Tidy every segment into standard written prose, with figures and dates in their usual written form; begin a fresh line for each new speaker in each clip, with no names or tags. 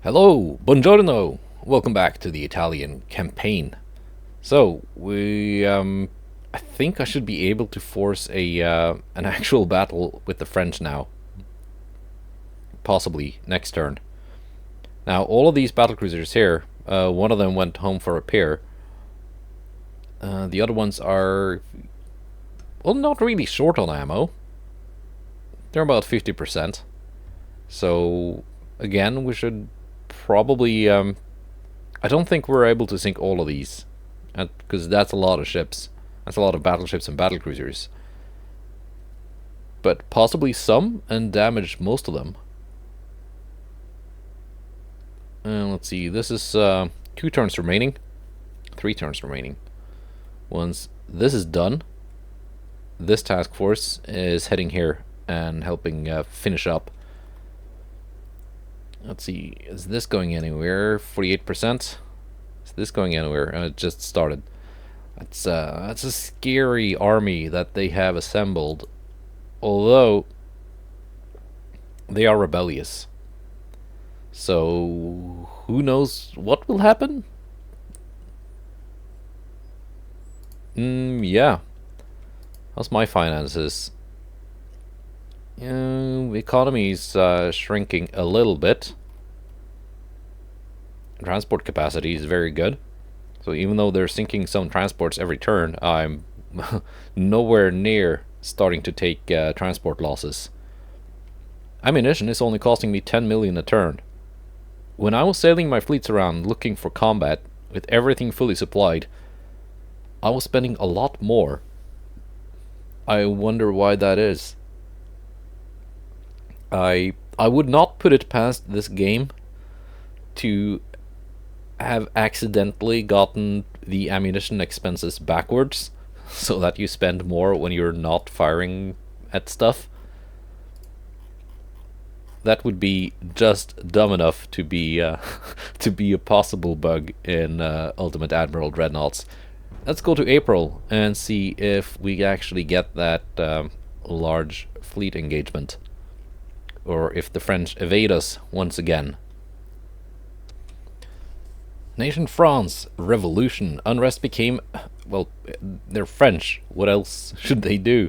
Hello, buongiorno. Welcome back to the Italian campaign. So I think I should be able to force an actual battle with the French now, possibly next turn. Now, all of these battlecruisers here, one of them went home for repair. The other ones are, well, not really short on ammo. They're about 50%. So again, we should probably. I don't think we're able to sink all of these, because that's a lot of ships. That's a lot of battleships and battlecruisers. But possibly some, and damage most of them. Let's see. This is 2 turns remaining, 3 turns remaining. Once this is done, this task force is heading here and helping finish up. Let's see, is this going anywhere? 48%. Is this going anywhere? And it just started. That's a scary army that they have assembled. Although they are rebellious. So who knows what will happen? Yeah. How's my finances? The economy's shrinking a little bit. Transport capacity is very good. So even though they're sinking some transports every turn, I'm nowhere near starting to take transport losses. Ammunition is only costing me 10 million a turn. When I was sailing my fleets around looking for combat with everything fully supplied, I was spending a lot more. I wonder why that is. I would not put it past this game to have accidentally gotten the ammunition expenses backwards, so that you spend more when you're not firing at stuff. That would be just dumb enough to be to be a possible bug in Ultimate Admiral Dreadnoughts. Let's go to April and see if we actually get that large fleet engagement, or if the French evade us once again. Nation France, revolution, unrest became, well, they're French, what else should they do?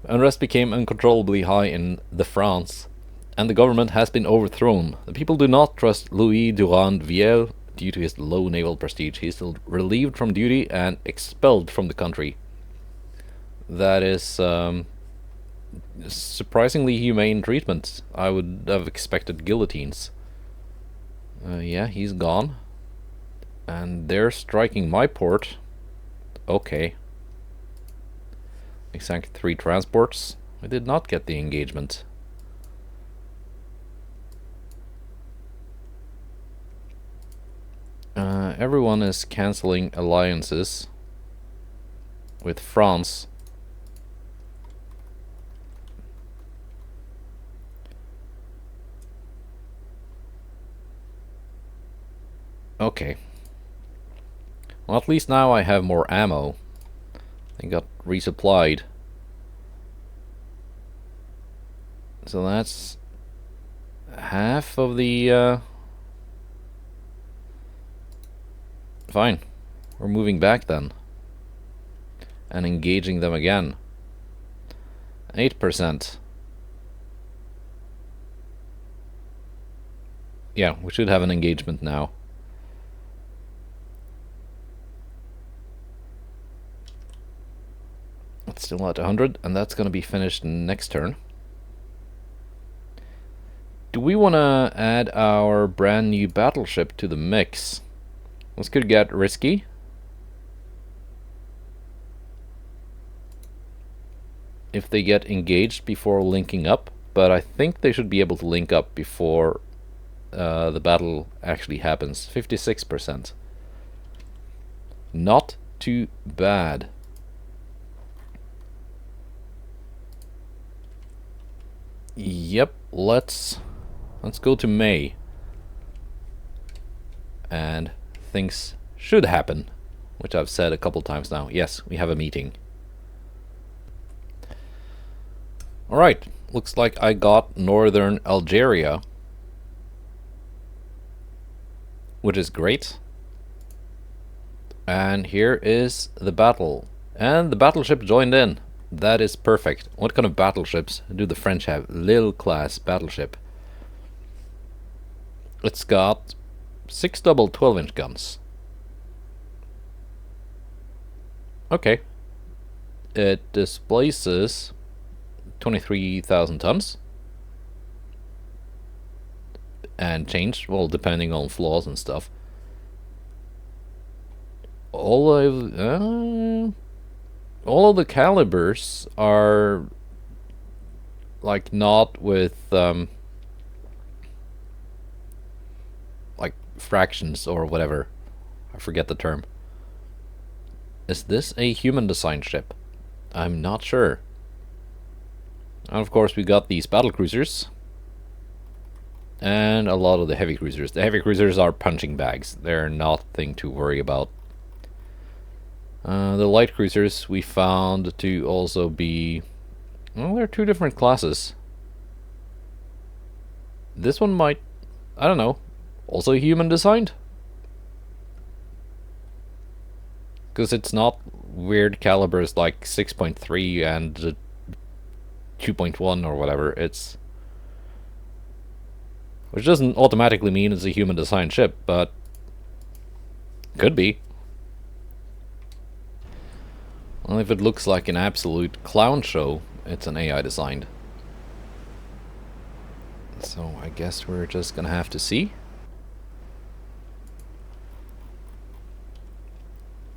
Unrest became uncontrollably high in the France, and the government has been overthrown. The people do not trust Louis Durand Viel due to his low naval prestige. He is still relieved from duty and expelled from the country. That is surprisingly humane treatment. I would have expected guillotines. Yeah, he's gone. And they're striking my port. Okay. We sank 3 transports. We did not get the engagement. Everyone is cancelling alliances with France. Okay. Well, at least now I have more ammo. I got resupplied. So that's half of the fine. We're moving back then. And engaging them again. 8%. Yeah, we should have an engagement now. It's still at 100, and that's going to be finished next turn. Do we want to add our brand new battleship to the mix? This could get risky. If they get engaged before linking up, but I think they should be able to link up before the battle actually happens. 56%. Not too bad. Yep, let's go to May. And things should happen, which I've said a couple times now. Yes, we have a meeting. Alright, looks like I got northern Algeria. which is great. And here is the battle. And the battleship joined in. That is perfect. What kind of battleships do the French have? Lille class battleship. It's got 6 double 12-inch guns. Okay. It displaces 23,000 tons. And change, well, depending on flaws and stuff. All of the calibers are like not with like fractions or whatever. I forget the term. Is this a human design ship? I'm not sure. And of course we got these battle cruisers. And a lot of the heavy cruisers. The heavy cruisers are punching bags. They're nothing to worry about. The light cruisers we found to also be... Well, they're 2 different classes. This one might... I don't know. Also human designed? Because it's not weird calibers like 6.3 and 2.1 or whatever. It's... Which doesn't automatically mean it's a human designed ship, but... Could be. Well, if it looks like an absolute clown show, it's an AI designed. So I guess we're just gonna have to see.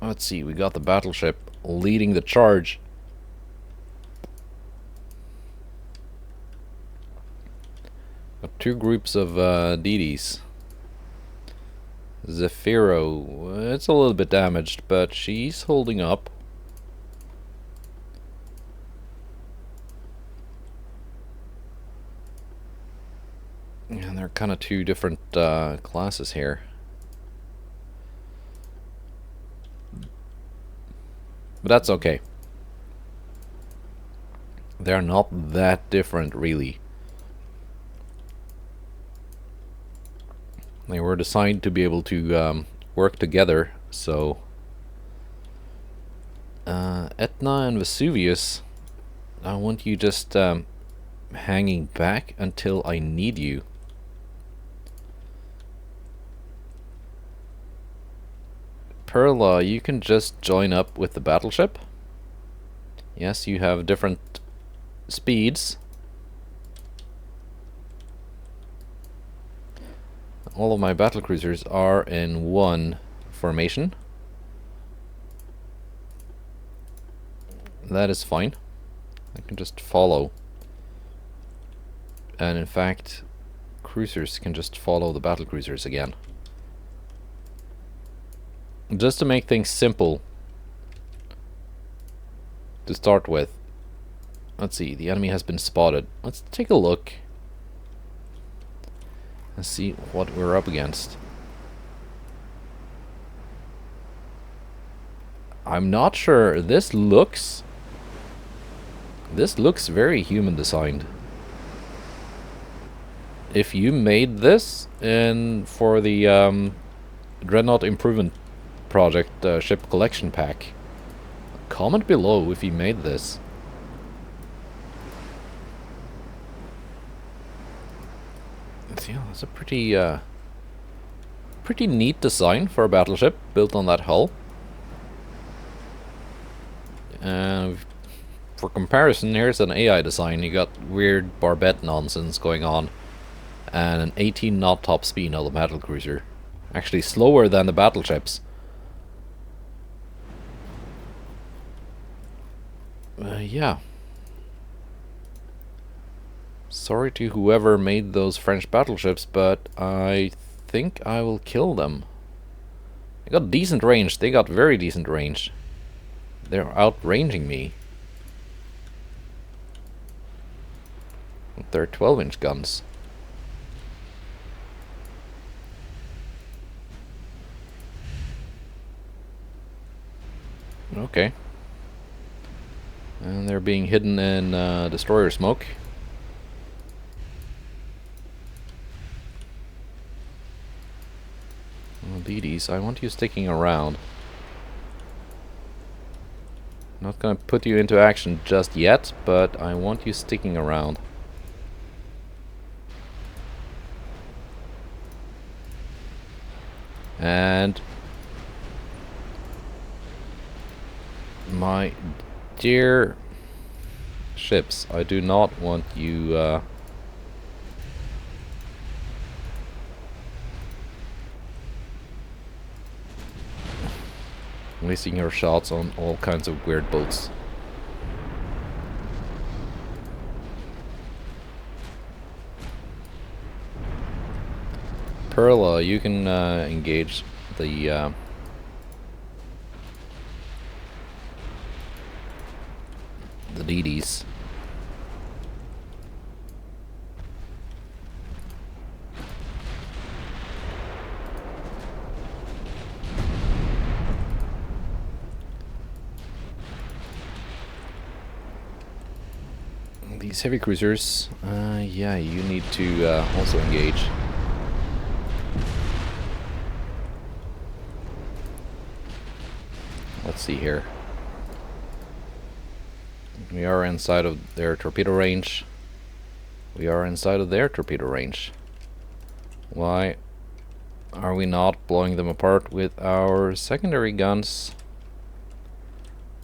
Let's see, we got the battleship leading the charge. Got 2 groups of DDs. Zafiro, it's a little bit damaged, but she's holding up. And they're kind of 2 different classes here. But that's okay. They're not that different, really. They were designed to be able to work together, so... Etna and Vesuvius, I want you just hanging back until I need you. Perla, you can just join up with the battleship. Yes, you have different speeds. All of my battlecruisers are in 1 formation. That is fine. I can just follow. And in fact, cruisers can just follow the battlecruisers again. Just to make things simple to start with. Let's see, the enemy has been spotted. Let's take a look and see what we're up against. I'm not sure. This looks very human designed. If you made this for the Dreadnought Improvement Project ship collection pack, comment below if you made this. Yeah, it's a pretty neat design for a battleship built on that hull. For comparison, here's an AI design. You got weird barbette nonsense going on, and an 18 knot top speed on the battlecruiser. Actually slower than the battleships. Yeah. Sorry to whoever made those French battleships, but I think I will kill them. They got decent range. They got very decent range. They're outranging me with their 12-inch guns. Okay. And they're being hidden in destroyer smoke. DDs, I want you sticking around. Not gonna put you into action just yet, but I want you sticking around. And my dear ships, I do not want you wasting your shots on all kinds of weird boats. Perla, you can engage the DDs. These heavy cruisers, yeah, you need to also engage. Let's see here. We are inside of their torpedo range. We are inside of their torpedo range. Why are we not blowing them apart with our secondary guns?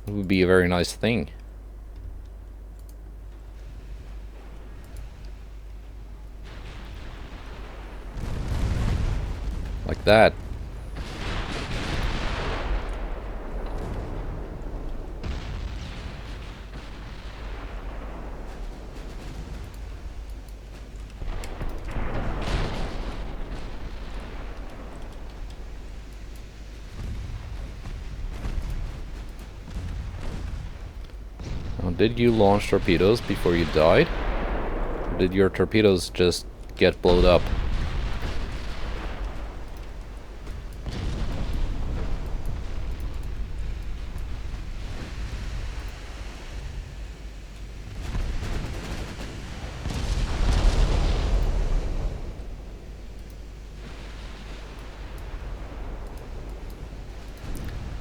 It would be a very nice thing. Like that. Now, did you launch torpedoes before you died? Or did your torpedoes just get blown up?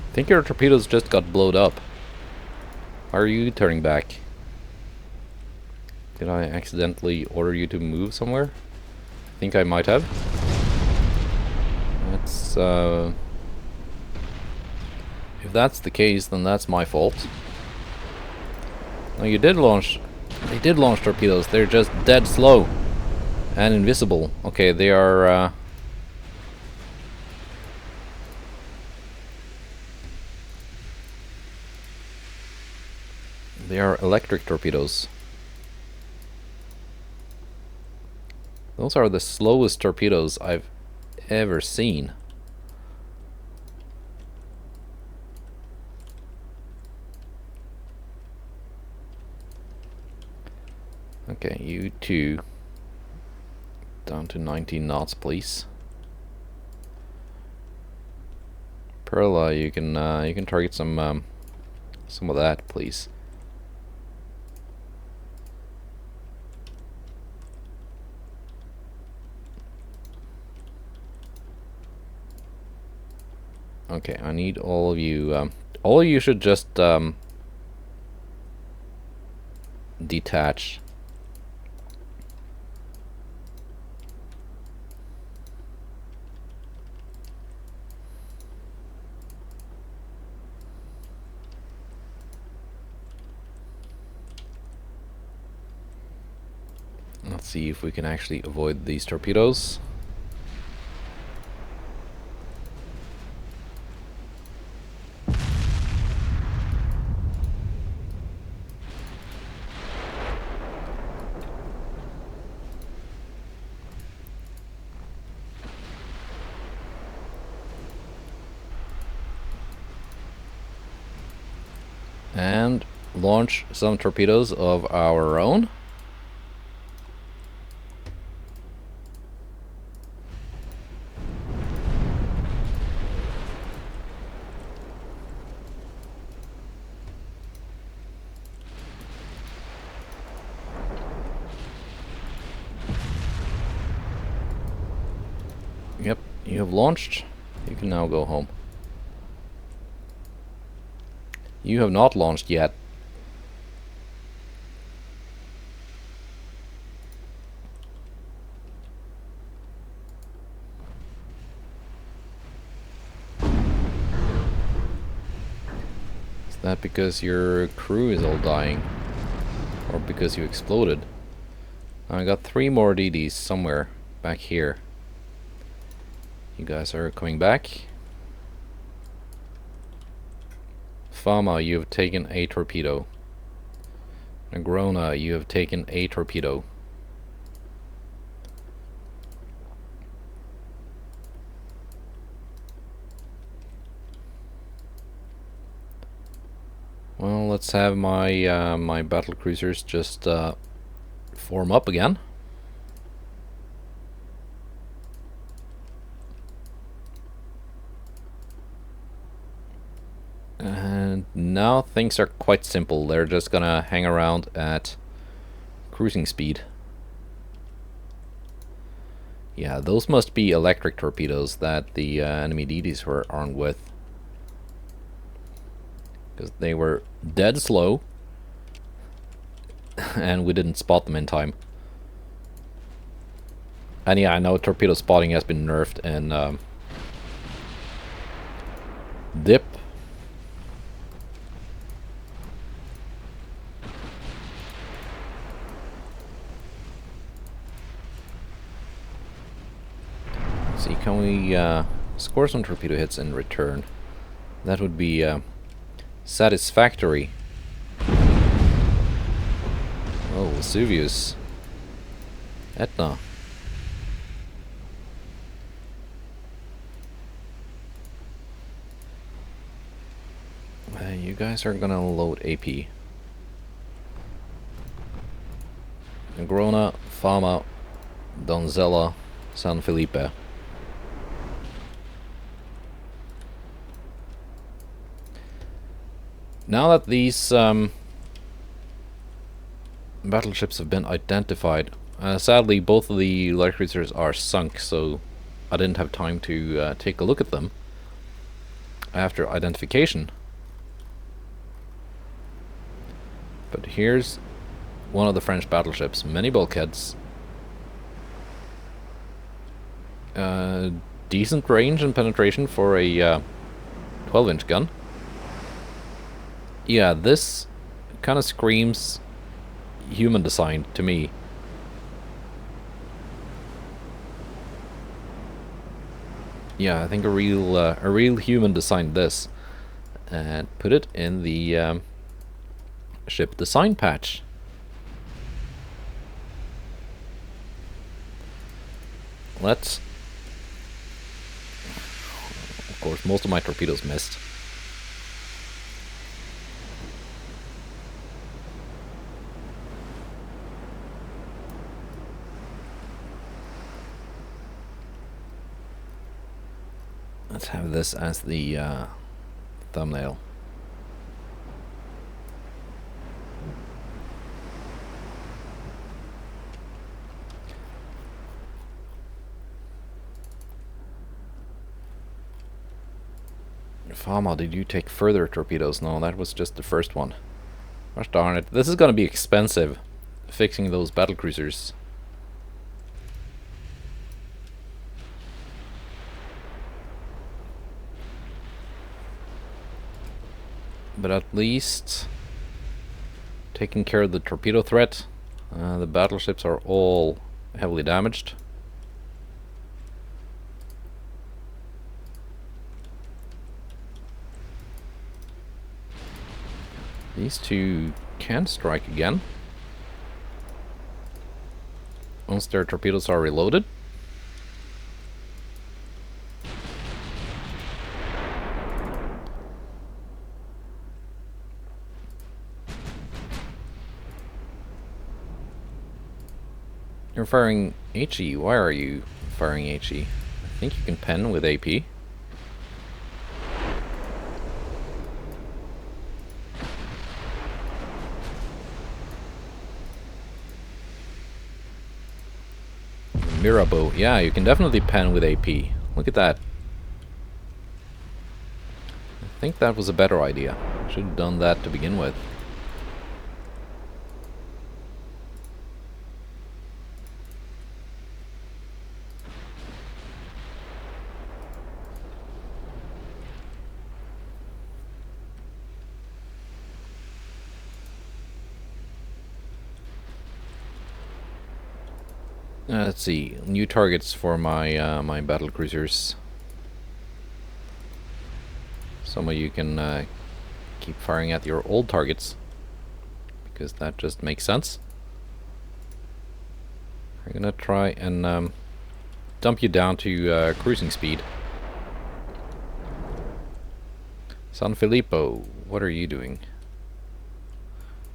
I think your torpedoes just got blown up. Why are you turning back? Did I accidentally order you to move somewhere? I think I might have. That's, if that's the case, then that's my fault. No, you did launch... They did launch torpedoes. They're just dead slow. And invisible. Okay, they are, they are electric torpedoes. Those are the slowest torpedoes I've ever seen. Okay, you two down to 19 knots, please. Perla, you can target some of that, please. Okay, I need all of you. All of you should just detach. Let's see if we can actually avoid these torpedoes. And launch some torpedoes of our own. Yep, you have launched. You can now go home. You have not launched yet. Is that because your crew is all dying? Or because you exploded? I got 3 more DDs somewhere back here. You guys are coming back. Fama, you have taken a torpedo. Negrona, you have taken a torpedo. Well, let's have my my battle cruisers just form up again. And now things are quite simple. They're just gonna hang around at cruising speed. Yeah, those must be electric torpedoes that the enemy DDs were armed with. Because they were dead slow. And we didn't spot them in time. And yeah, I know torpedo spotting has been nerfed in Dip. See, can we score some torpedo hits in return? That would be satisfactory. Oh, Vesuvius. Etna. You guys are gonna load AP. Negrona, Fama, Donzella, San Felipe. Now that these battleships have been identified, sadly both of the light cruisers are sunk, so I didn't have time to take a look at them after identification. But here's one of the French battleships, many bulkheads, decent range and penetration for a 12-inch gun. Yeah, this kind of screams human design to me. Yeah, I think a real human designed this and put it in the ship design patch. Let's... Of course, most of my torpedoes missed. Let's have this as the thumbnail. Fama, did you take further torpedoes? No, that was just the first one. Gosh darn it. This is gonna be expensive, fixing those battle cruisers. But at least taking care of the torpedo threat. The battleships are all heavily damaged. These two can strike again once their torpedoes are reloaded. You're firing HE. Why are you firing HE? I think you can pen with AP. Mirabeau. Yeah, you can definitely pen with AP. Look at that. think that was a better idea. Should have done that to begin with. Let's see, new targets for my my battle cruisers. Some of you can keep firing at your old targets, because that just makes sense. I'm gonna try and dump you down to cruising speed. San Filippo, what are you doing?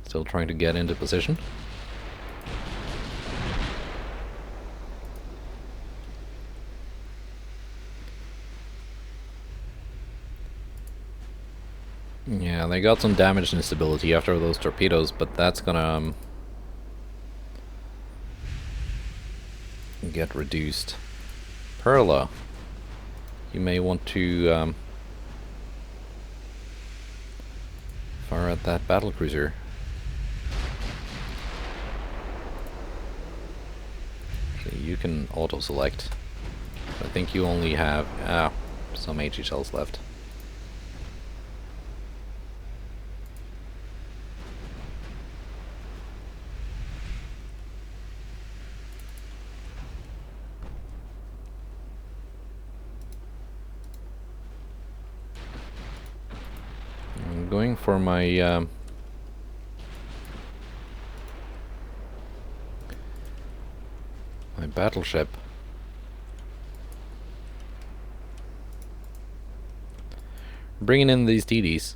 Still trying to get into position? Yeah, they got some damage and stability after those torpedoes, but that's gonna get reduced. Perla, you may want to fire at that battlecruiser. Actually, you can auto-select. I think you only have some HHLs left. I'm going for my my battleship. Bringing in these DDs.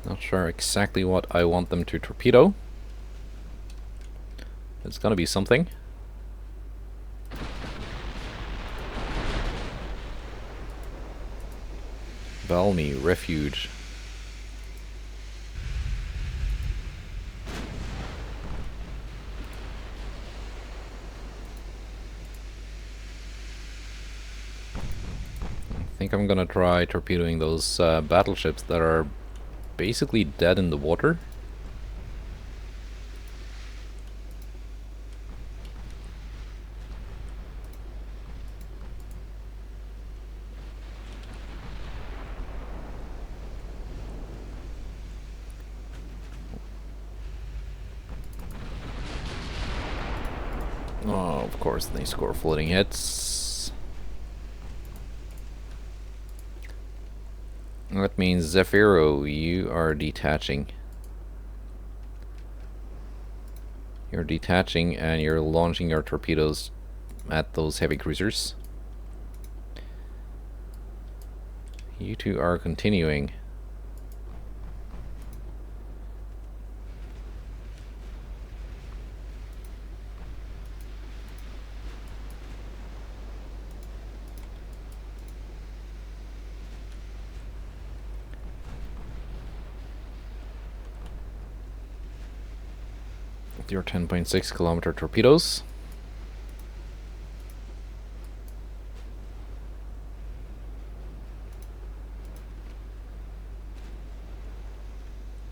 Not sure exactly what I want them to torpedo. It's gonna be something. Valmy, refuge. I think I'm gonna try torpedoing those battleships that are basically dead in the water. Oh, of course, they score floating hits. That means Zafiro, you are detaching. You're detaching and you're launching your torpedoes at those heavy cruisers. You two are continuing. With your 10.6 kilometer torpedoes.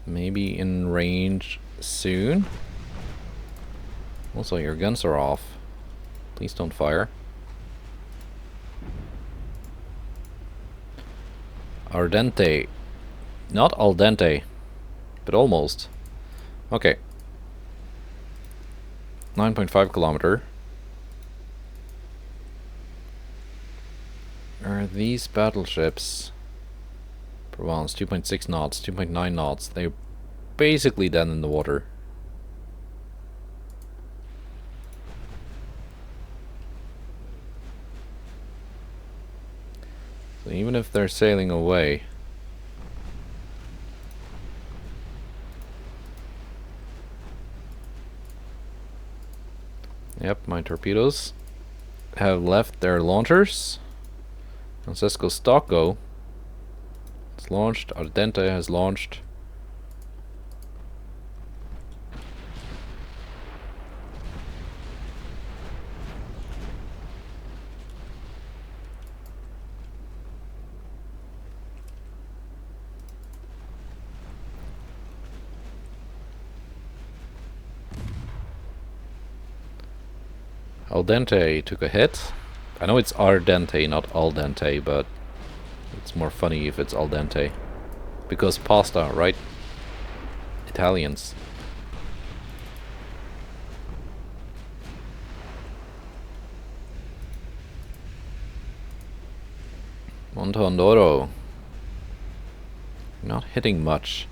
Maybe in range soon. Also, your guns are off. Please don't fire. Ardente. Not al dente, but almost. Okay. 9.5 kilometer. Are these battleships? Provence, 2.6 knots, 2.9 knots. They're basically dead in the water. So even if they're sailing away, yep, my torpedoes have left their launchers. Francesco Stocco has launched. Ardente has launched. Al dente took a hit. I know it's ar dente, not al dente, but it's more funny if it's al dente. Because pasta, right? Italians. Montondoro. Not hitting much.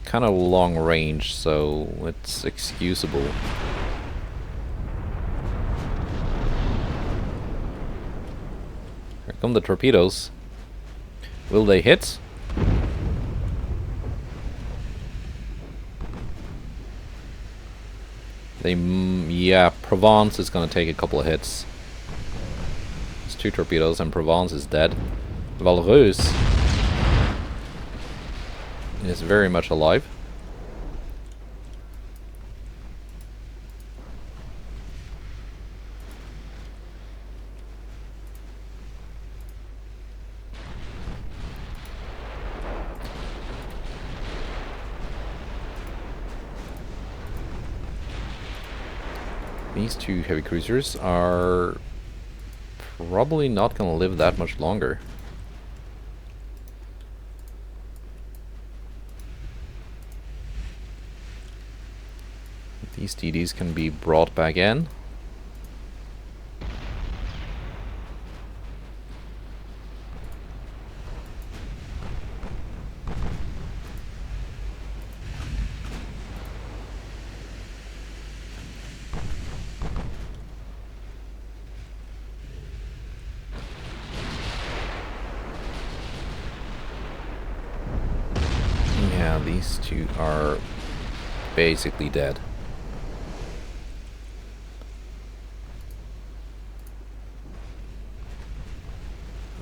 Kind of long range, so it's excusable. Here come the torpedoes. Will they hit? Yeah, Provence is gonna take a couple of hits. It's 2 torpedoes and Provence is dead. Valreuse is very much alive. These 2 heavy cruisers are probably not gonna live that much longer. These TDs can be brought back in. Yeah, these 2 are basically dead.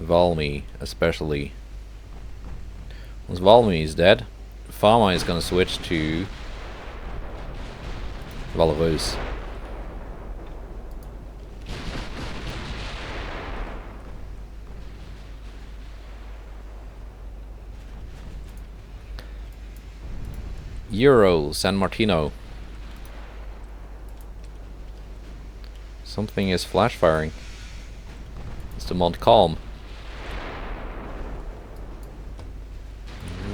Valmy, especially. Once Valmy is dead, Fama is gonna switch to Valreuse. Euro, San Martino. Something is flash firing. It's the Montcalm.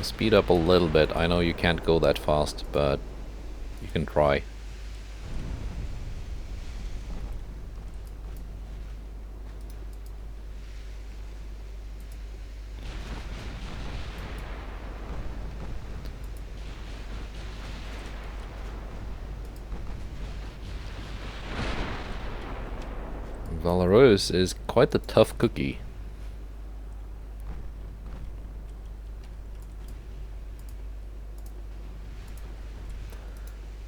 Speed up a little bit. I know you can't go that fast, but you can try. Valreuse is quite the tough cookie.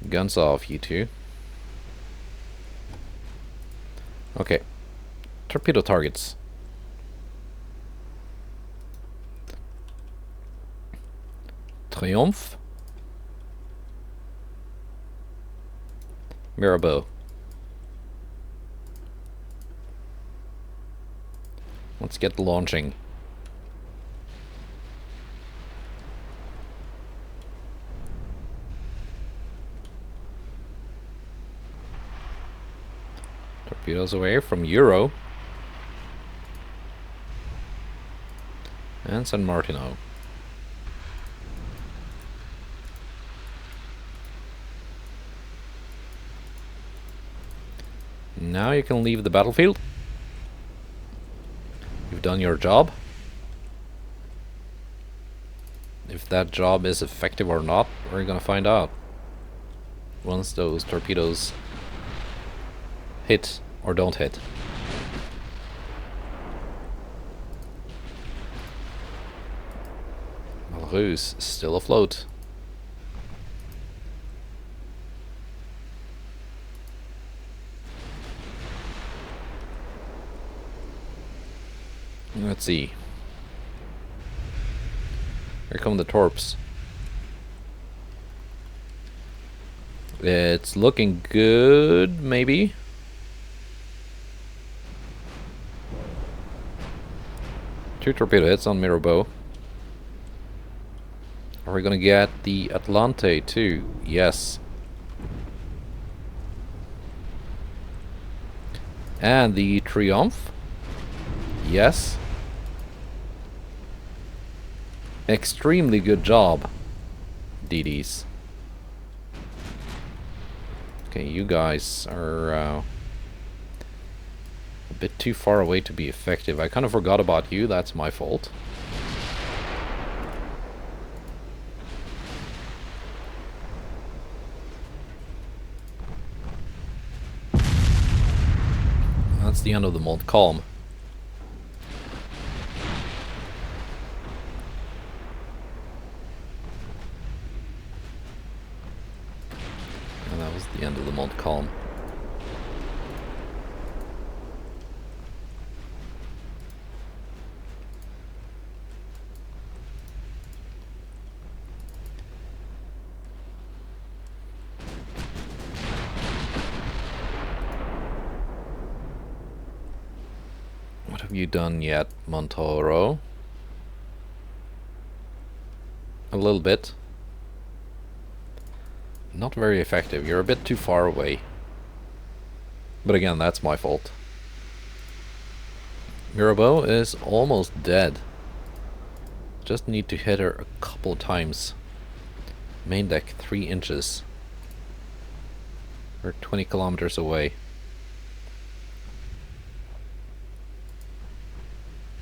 Guns off, you 2. Okay. Torpedo targets. Triomphe. Mirabeau. Let's get launching. Torpedoes away from Euro. And San Martino. Now you can leave the battlefield. You've done your job. If that job is effective or not, we're gonna find out once those torpedoes hit or don't hit. Valreuse still afloat. Let's see. Here come the torps. It's looking good, maybe. Two torpedo hits on Mirabeau. Are we gonna get the Atlante too? Yes. And the Triumph. Yes. Extremely good job, DDs. Okay, you guys are a bit too far away to be effective. I kind of forgot about you, that's my fault. That's the end of the Montcalm. And that was the end of the Montcalm. What have you done yet, Montoro? A little bit. Not very effective. You're a bit too far away. But again, that's my fault. Mirabeau is almost dead. Just need to hit her a couple times. Main deck, 3 inches. We're 20 kilometers away.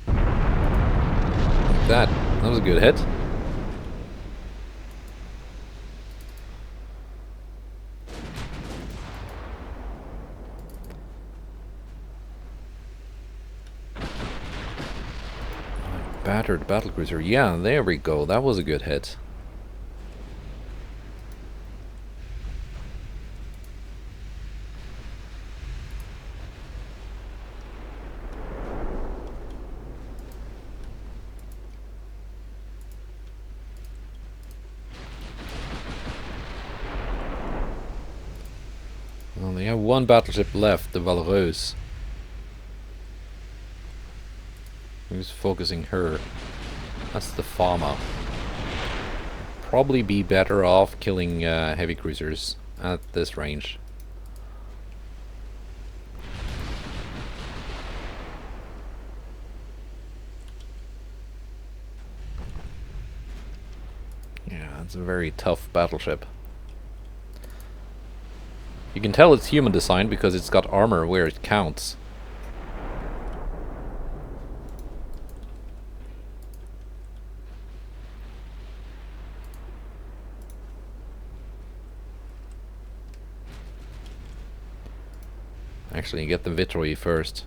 Like that. That was a good hit. Battered battlecruiser. Yeah, there we go. That was a good hit. Well, they have one battleship left, the Valreuse. Who's focusing her? That's the Fama. Probably be better off killing heavy cruisers at this range. Yeah, it's a very tough battleship. You can tell it's human design because it's got armor where it counts. Actually, get the Vitroy first.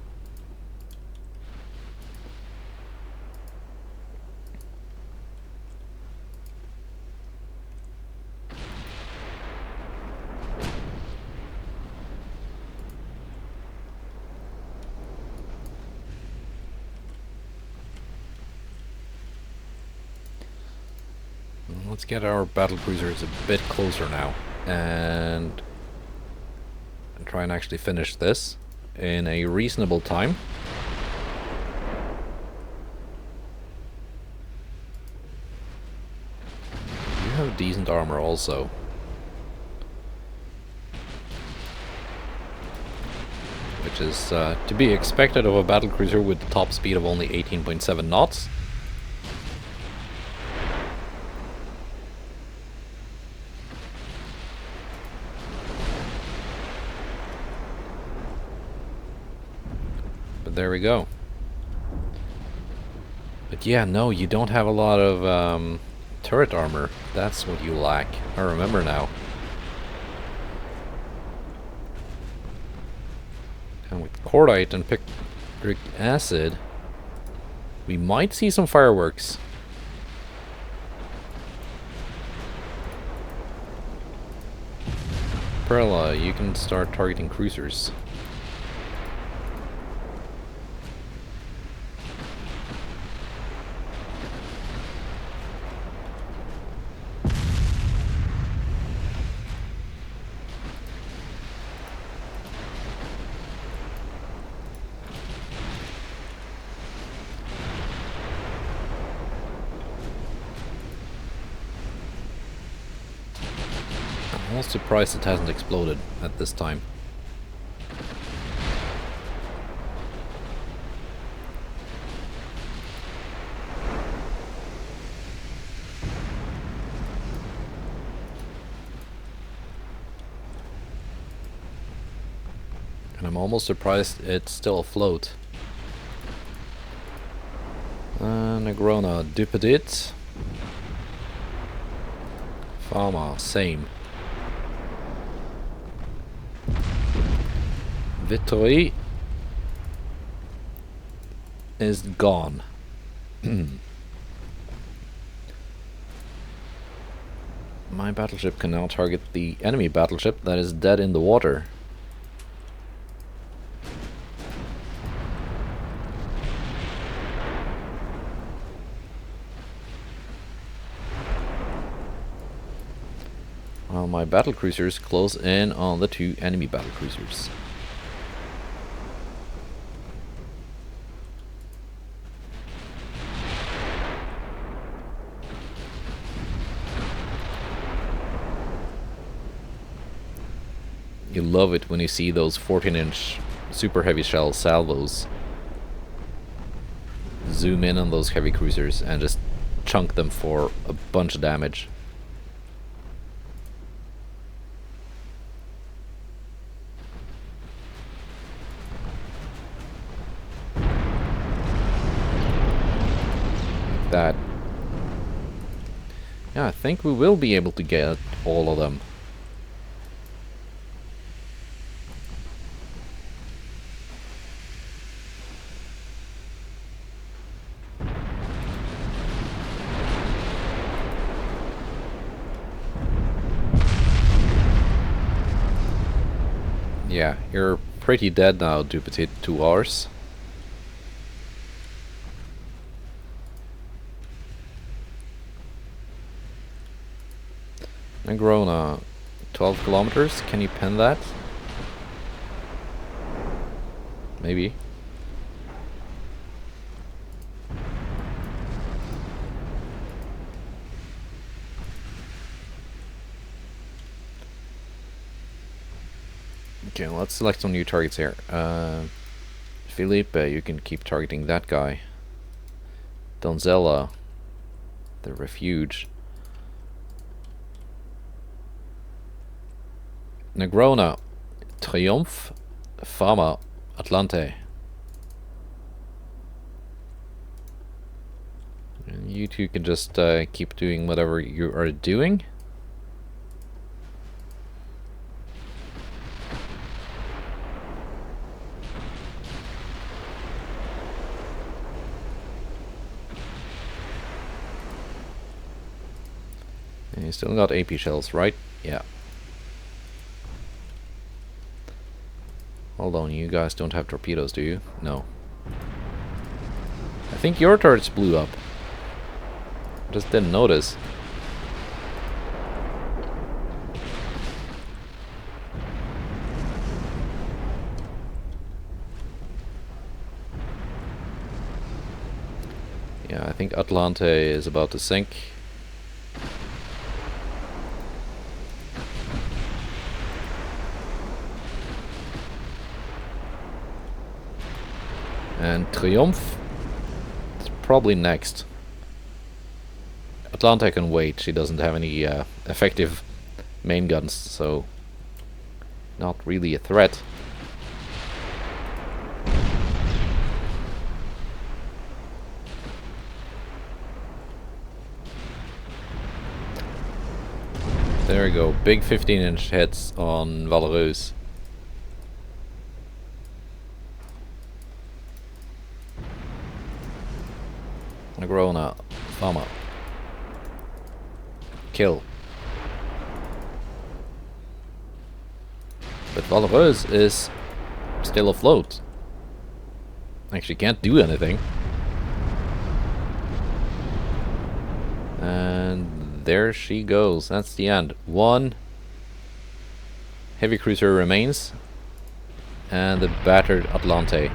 Let's get our battlecruisers a bit closer now and try and actually finish this in a reasonable time. You have decent armor also. Which is to be expected of a battlecruiser with the top speed of only 18.7 knots. There we go. But yeah, no, you don't have a lot of turret armor. That's what you lack. I remember now. And with cordite and picric acid, we might see some fireworks. Perla, you can start targeting cruisers. I'm almost surprised it hasn't exploded at this time. I'm almost surprised it's still afloat. Negrona, Dupedit. Fama, same. Vittori is gone. My battleship can now target the enemy battleship that is dead in the water. While my battlecruisers close in on the two enemy battlecruisers. You love it when you see those 14-inch super heavy shell salvos zoom in on those heavy cruisers and just chunk them for a bunch of damage. That. Yeah, I think we will be able to get all of them. Yeah, you're pretty dead now, Dupetit 2 hours. Negrona, 12 kilometers. Can you pen that? Maybe. Okay, let's select some new targets here. Philippe, you can keep targeting that guy. Donzella, the refuge. Negrona, Triumph, Fama, Atlante. And you two can just keep doing whatever you are doing. And you still got AP shells, right? Yeah. Hold on, you guys don't have torpedoes, do you? No. I think your turrets blew up. Just didn't notice. Yeah, I think Atlante is about to sink. And Triumph is probably next. Atlante can wait, she doesn't have any effective main guns, so not really a threat. There we go, big 15-inch hits on Valorous. Negrona, Fama. Kill. But Valorous is still afloat. Actually can't do anything. And there she goes. That's the end. One heavy cruiser remains. And the battered Atlante,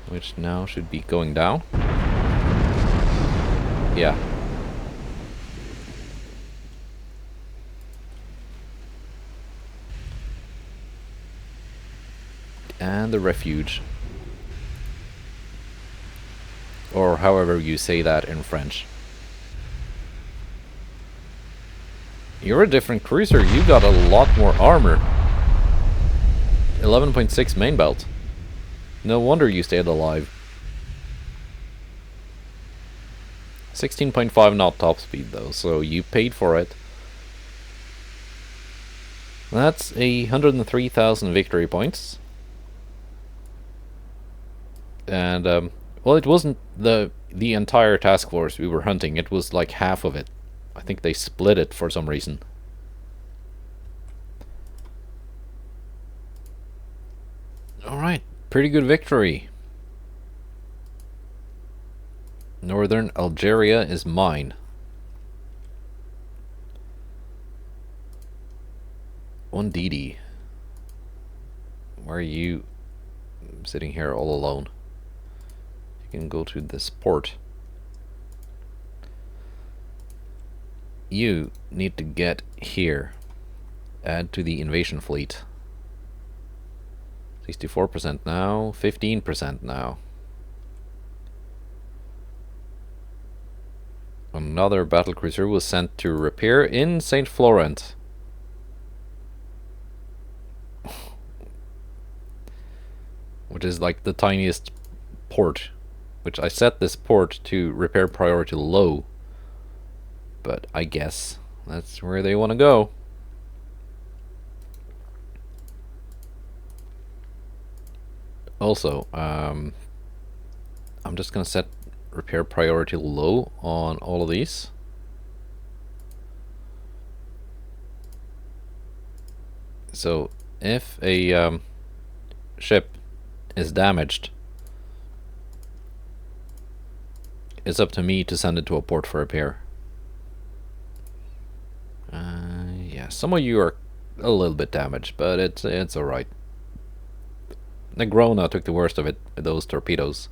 which now should be going down. Yeah. And the refuge. Or however you say that in French. You're a different cruiser, you got a lot more armor. 11.6 main belt. No wonder you stayed alive. 16.5 knot top speed though, so you paid for it. That's 103,000 victory points. And, well, it wasn't the entire task force we were hunting, it was like half of it. I think they split it for some reason. Alright, pretty good victory. Northern Algeria is mine. One DD. Why are you sitting here all alone? You can go to this port. You need to get here. Add to the invasion fleet. 64% now, 15% now. Another battlecruiser was sent to repair in St. Florent. Which is like the tiniest port. Which I set this port to repair priority low. But I guess that's where they want to go. Also, I'm just gonna set repair priority low on all of these. So if a ship is damaged, it's up to me to send it to a port for repair. Yeah, some of you are a little bit damaged, but it's alright. Negrona took the worst of it with those torpedoes.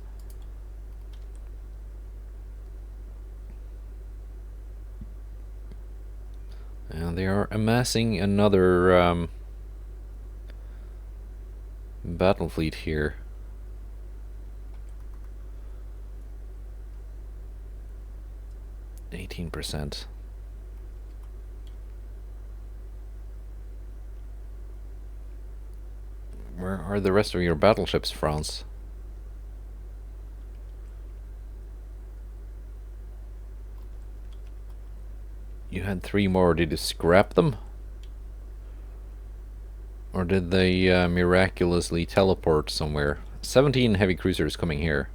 And they are amassing another battle fleet here. %. Where are the rest of your battleships, France? You had 3 more. Did you scrap them? Or did they miraculously teleport somewhere? 17 heavy cruisers coming here.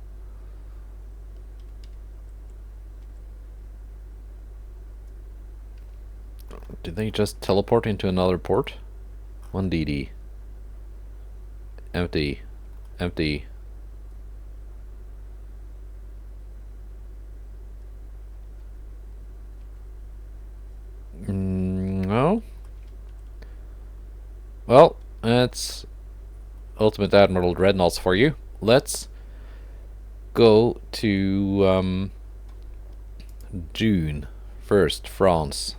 Did they just teleport into another port? 1 DD. Empty. Empty. No. Well, that's Ultimate Admiral Dreadnoughts for you. Let's go to June 1st, France.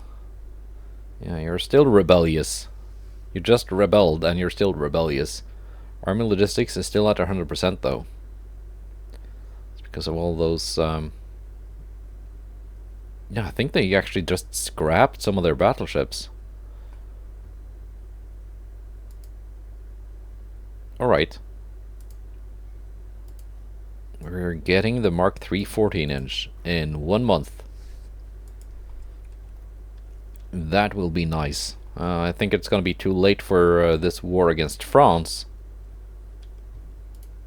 Yeah, you're still rebellious. You just rebelled and you're still rebellious. Army logistics is still at 100% though. It's because of all those yeah, I think they actually just scrapped some of their battleships. Alright. We're getting the Mark III 14-inch in 1 month. That will be nice. I think it's going to be too late for this war against France.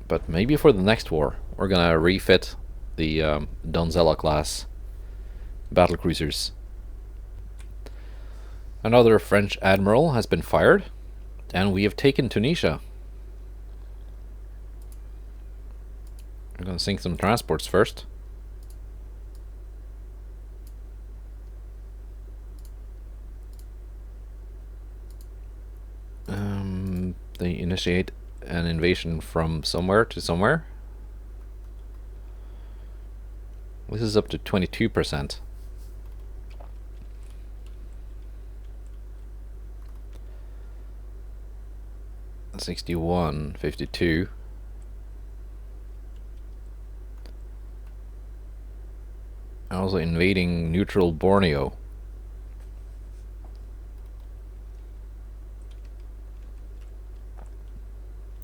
But maybe for the next war, we're going to refit the Donzella class battlecruisers. Another French admiral has been fired, and we have taken Tunisia. I'm going to sink some transports first. They initiate an invasion from somewhere to somewhere. This is up to 22%. $61, $52. Also invading neutral Borneo.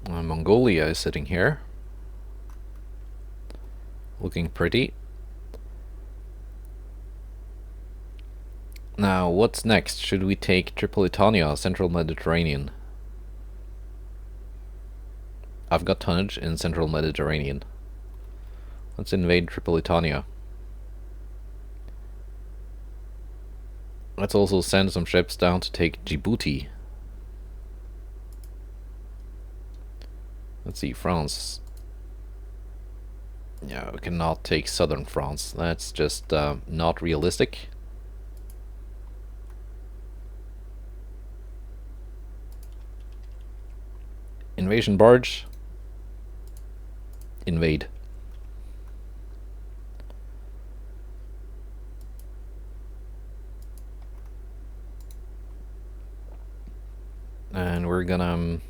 Mongolia is sitting here. Looking pretty. Now, what's next? Should we take Tripolitania, Central Mediterranean? I've got tonnage in Central Mediterranean. Let's invade Tripolitania. Let's also send some ships down to take Djibouti. Let's see, France. Yeah, we cannot take southern France. That's just not realistic. Invasion barge. Invade. And we're gonna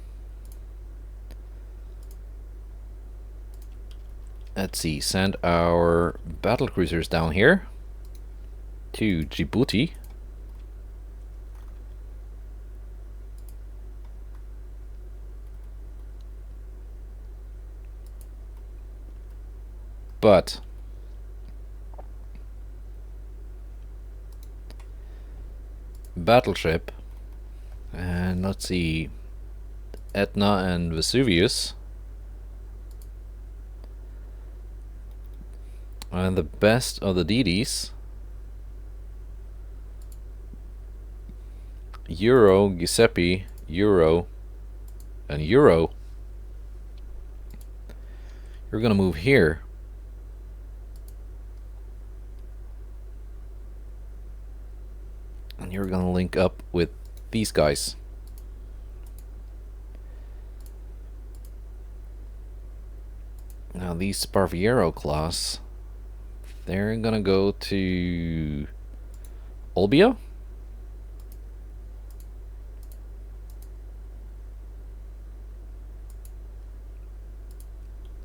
let's see, send our battle cruisers down here to Djibouti. But battleship, and let's see, Etna and Vesuvius, and the best of the DDs, Euro, Giuseppe, Euro, and Euro. You're gonna move here. And you're gonna link up with these guys. Now these Sparviero class, they're gonna go to Olbia.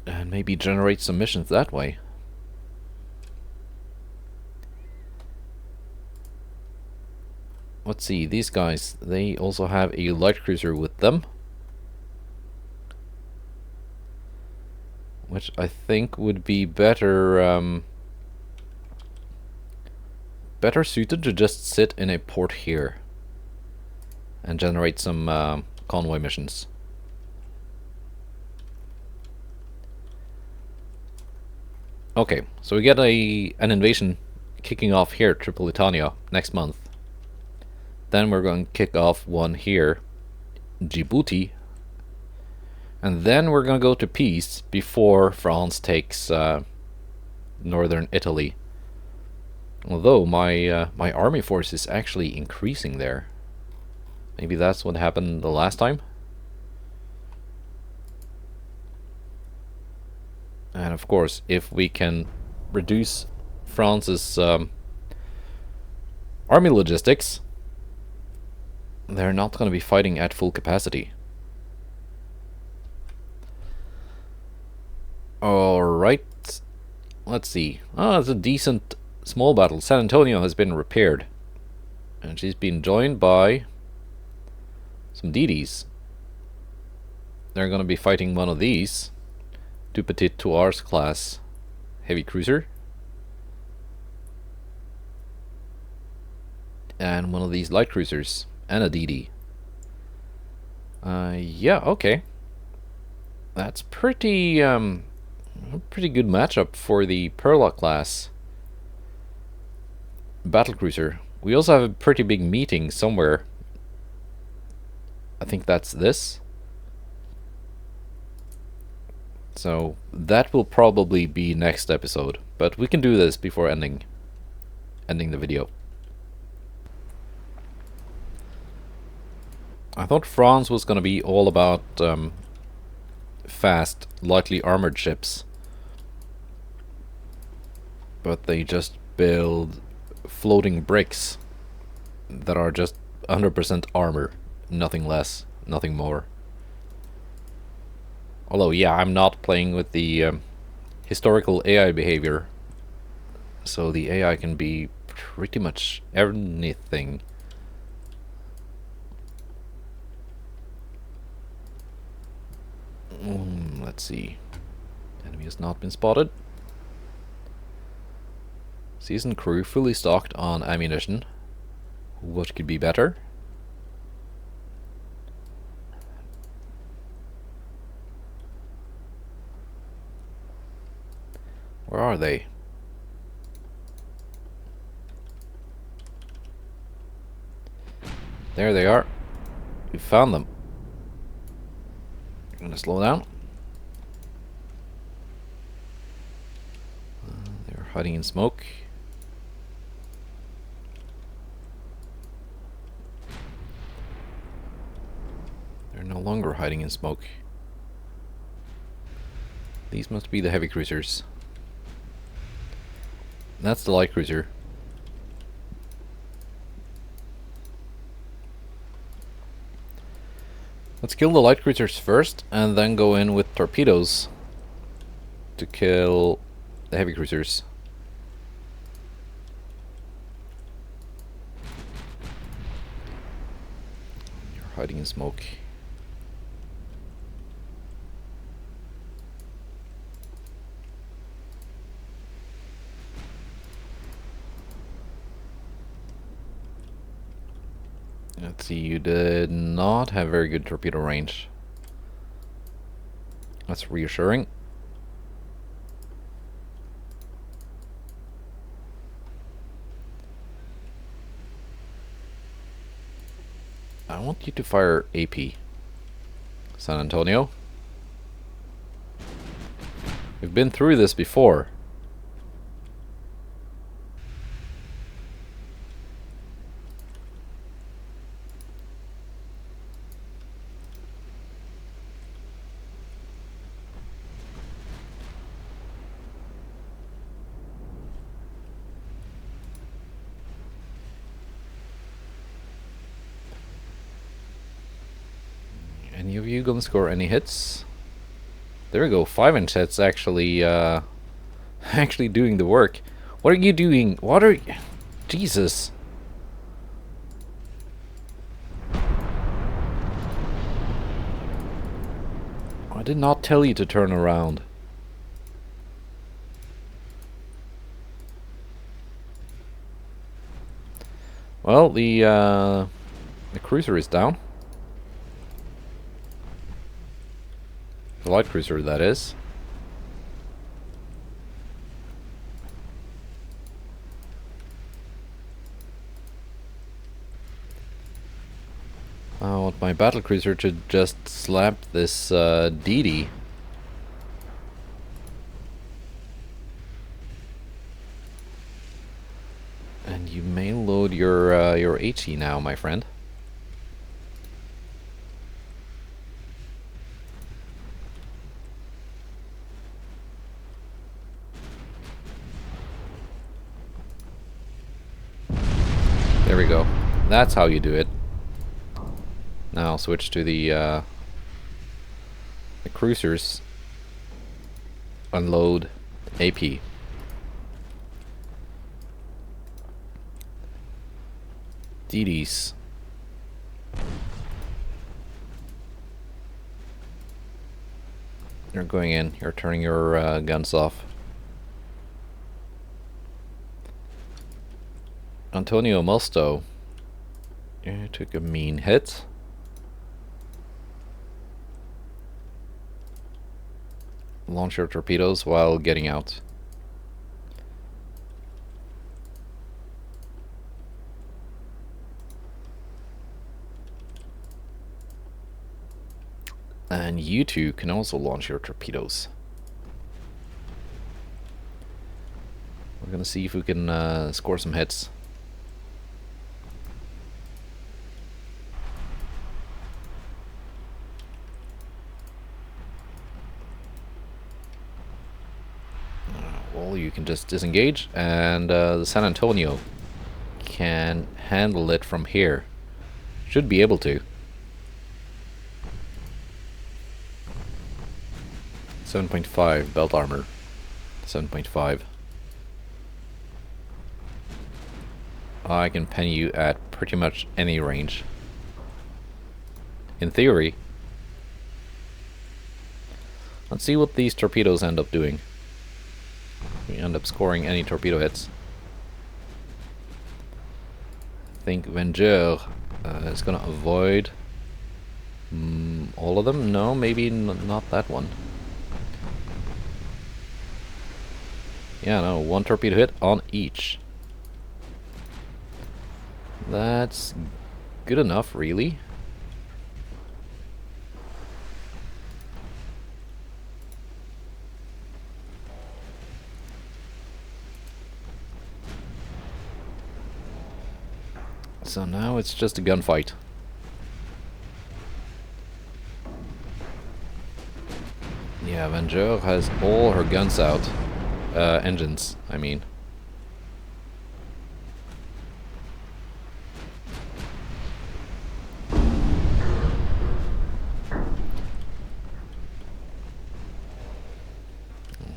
And maybe generate some missions that way. Let's see, these guys, they also have a light cruiser with them, which I think would be better better suited to just sit in a port here and generate some convoy missions. Okay, so we get an invasion kicking off here at Tripolitania next month. Then we're going to kick off one here, Djibouti. And then we're going to go to peace before France takes northern Italy. Although my my army force is actually increasing there. Maybe that's what happened the last time. And of course, if we can reduce France's army logistics, they're not going to be fighting at full capacity. Alright, let's see. Oh, it's a decent small battle. San Antonio has been repaired. And she's been joined by some DDs. They're going to be fighting one of these. Du Petit Tours class heavy cruiser. And one of these light cruisers. And a DD. Yeah, okay. That's pretty pretty good matchup for the Perla class battlecruiser. We also have a pretty big meeting somewhere. I think that's this. So that will probably be next episode, but we can do this before ending the video. I thought France was going to be all about fast, lightly armored ships, but they just build floating bricks that are just 100% armor, nothing less, nothing more. Although, yeah, I'm not playing with the historical AI behavior, so the AI can be pretty much anything. Let's see. Enemy has not been spotted. Seasoned crew fully stocked on ammunition. What could be better? Where are they? There they are. We found them. I'm gonna slow down. They're hiding in smoke. They're no longer hiding in smoke. These must be the heavy cruisers. That's the light cruiser. Let's kill the light cruisers first, and then go in with torpedoes to kill the heavy cruisers. You're hiding in smoke. Let's see, you did not have very good torpedo range. That's reassuring. I want you to fire AP. San Antonio. We've been through this before. Any of you gonna score any hits? There we go, 5-inch hits actually actually doing the work. What are you doing? What are you? Jesus. I did not tell you to turn around. Well, the cruiser is down. The light cruiser, that is. I want my battle cruiser to just slap this DD. And you may load your HE now, my friend. There we go. That's how you do it. Now I'll switch to the cruisers. Unload AP. DDs. You're going in. You're turning your guns off. Antonio Mosto. You took a mean hit. Launch your torpedoes while getting out. And you two can also launch your torpedoes. We're gonna see if we can score some hits. Well, you can just disengage, and the San Antonio can handle it from here. Should be able to. 7.5 belt armor. 7.5. I can pen you at pretty much any range. In theory. Let's see what these torpedoes end up doing. We end up scoring any torpedo hits. I think Vengeur is gonna avoid all of them. No, maybe not that one. Yeah, no, one torpedo hit on each. That's good enough, really. So now it's just a gunfight. Yeah, Vengeur has all her guns out. Engines, I mean.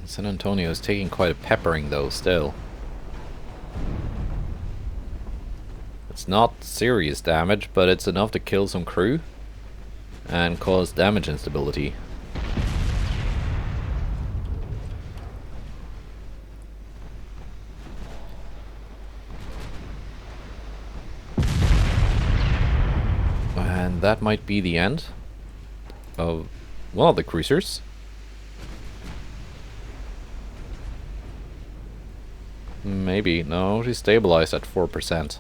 San Antonio is taking quite a peppering though, still. It's not serious damage, but it's enough to kill some crew and cause damage instability. And that might be the end of one of the cruisers. Maybe. No, she's stabilized at 4%.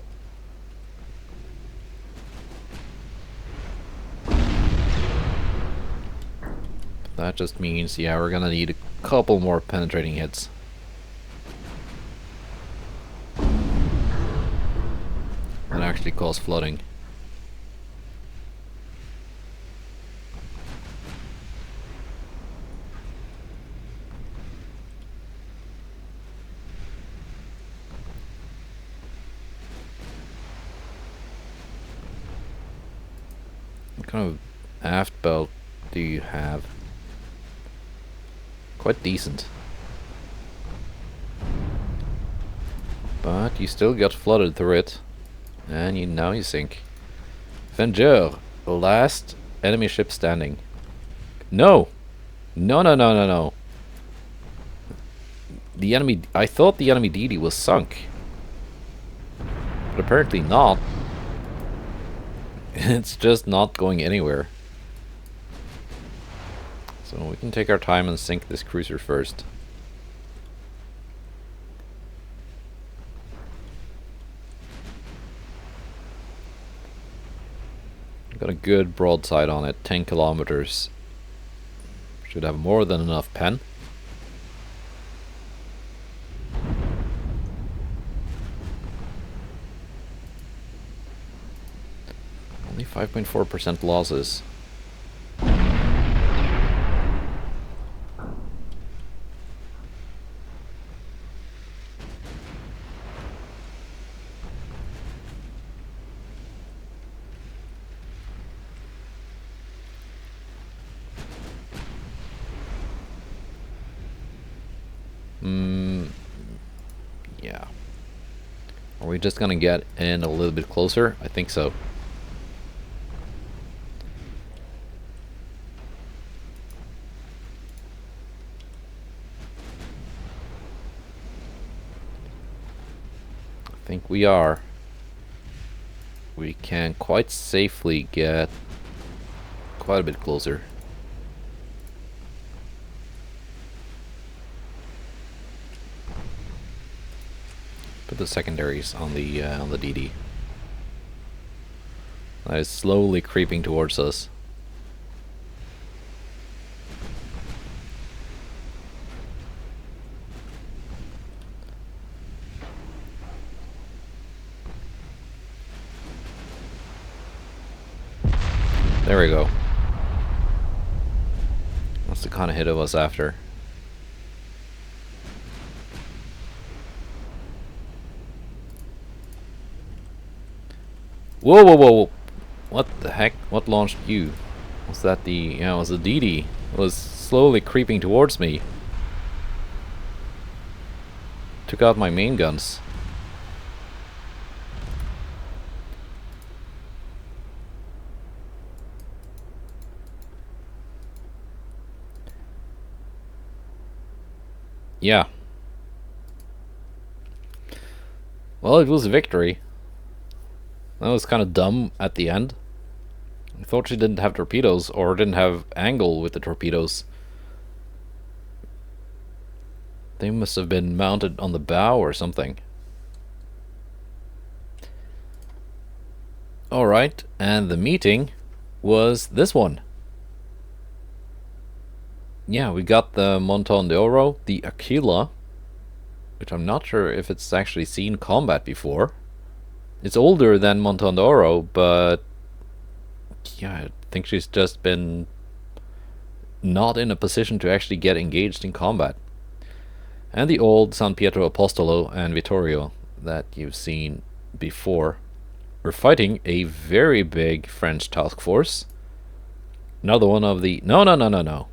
That just means, yeah, we're gonna need a couple more penetrating hits. And actually cause flooding. What kind of aft belt do you have? Quite decent. But you still got flooded through it. And now you sink. Vengeur, the last enemy ship standing. No! No, no, no, no, no. The enemy... I thought the enemy DD was sunk. But apparently not. It's just not going anywhere. So we can take our time and sink this cruiser first. Got a good broadside on it, 10 kilometers. Should have more than enough pen. Only 5.4% losses. Yeah. Are we just gonna get in a little bit closer? I think so. I think we are. We can quite safely get quite a bit closer. Put the secondaries on the DD. That is slowly creeping towards us. There we go. That's the kind of hit of us after. Whoa, whoa, whoa! What the heck? What launched you? Was that the... yeah, it was the DD. It was slowly creeping towards me. Took out my main guns. Yeah. Well, it was a victory. That was kind of dumb at the end. I thought she didn't have torpedoes, or didn't have angle with the torpedoes. They must have been mounted on the bow or something. Alright, and the meeting was this one. Yeah, we got the Monton de Oro, the Aquila, which I'm not sure if it's actually seen combat before. It's older than Monton de Oro, but yeah, I think she's just been not in a position to actually get engaged in combat. And the old San Pietro Apostolo and Vittorio that you've seen before. We're fighting a very big French task force. Another one of the... No.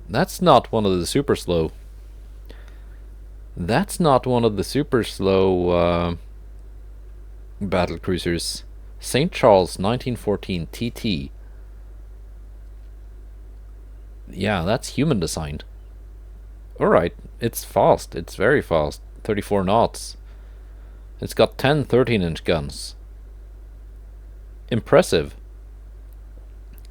That's not one of the super slow. That's not one of the super slow battle cruisers. St. Charles 1914 TT. Yeah, that's human designed. Alright, it's fast. It's very fast. 34 knots. It's got 10 13-inch guns. Impressive.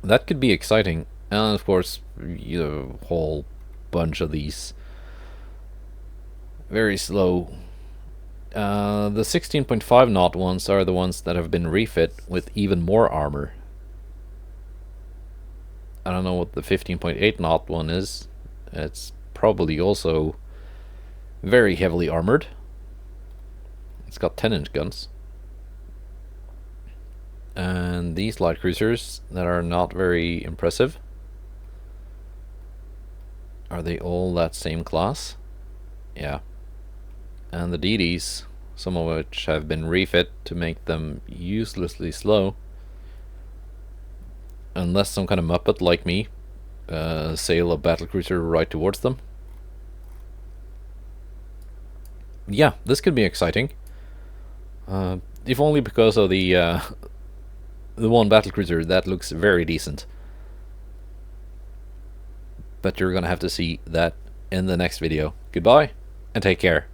That could be exciting. And of course, a whole bunch of these. Very slow. The 16.5 knot ones are the ones that have been refit with even more armor. I don't know what the 15.8 knot one is. It's probably also very heavily armored. It's got 10-inch guns. And these light cruisers that are not very impressive. Are they all that same class? Yeah. And the DDs, some of which have been refit to make them uselessly slow. Unless some kind of muppet like me sail a battlecruiser right towards them. Yeah, this could be exciting. If only because of the one battlecruiser that looks very decent. But you're gonna have to see that in the next video. Goodbye, and take care.